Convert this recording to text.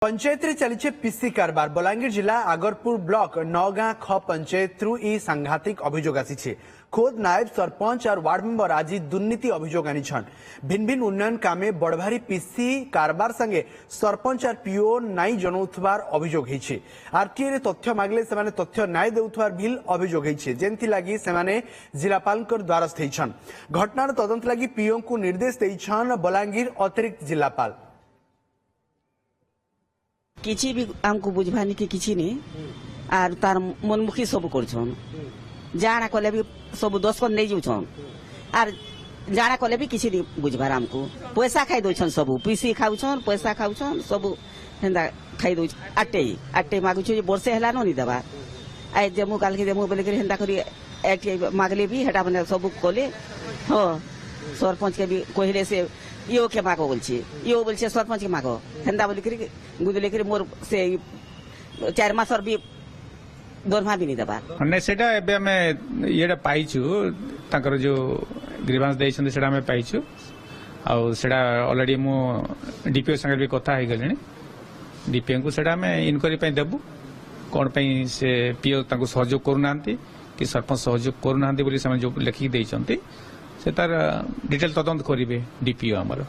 पंचायत रे चलीचे पीसी कारबार बलांगीर जिला आगरपुर ब्लॉक नौगां ख पंचायत रु ई सांघातिक अभियोग आसी खोद नायब सरपंच और वार्ड मेंबर आज दुर्नीति अभियोग आनीछन भिन्न भिन्न उन्नयन कामे बड़भारी पीसी कारबार संगे सरपंच और पीओ नाई जनौथबार अभियोग होईछे आरटीए रे तथ्य मागले सेमाने तथ्य नाई देउथबार बिल अभियोग होईछे जेंति लागि सेमाने जिलापालकर द्वारस्थ होईछन घटनार तदंत लागि पीओ को निर्देश देइछन बलांगीर अतिरिक्त जिलापाल किसी भी हमको बुझवानी के किसी नहीं आर तार मनमुखी सब करछन जाना कले भी सब 10 को नहीं जाउछन आर जाना कले भी किसी नहीं बुझबार हमको पैसा खाई दोछन सब पीसी खाउछन पैसा खाउछन सब हेंदा खाई दो आटे मागु छ वर्षे हला नहीं देबा आइ देमु काल के देमु बोले के हेंदा करी आटे मागले भी हेटा बने सब कोले हो सरपंच के भी कहले से यो के मागो बोलछे यो बोलछे सरपंच के मागो हेंदा बोली करी गुदले करी मोर से 4 मास और भी दरमा भी नहीं दबा ने सेटा एबे हमें येडा पाइछु ताकर जो ग्रीवांस देइछन सेटा हमें पाइछु आ सेटा ऑलरेडी मु डीपीओ संगे भी कथा हे गलेनी डीपीओ को सेटा हमें इनक्वायरी पे देबु कोन पे से पीओ ताको सहयोग करूनांती कि सरपंच सहयोग करूनांती बोली से जो लिखि देइछंती से तार डिटेल तदंत करिवे डीपीओ हमर।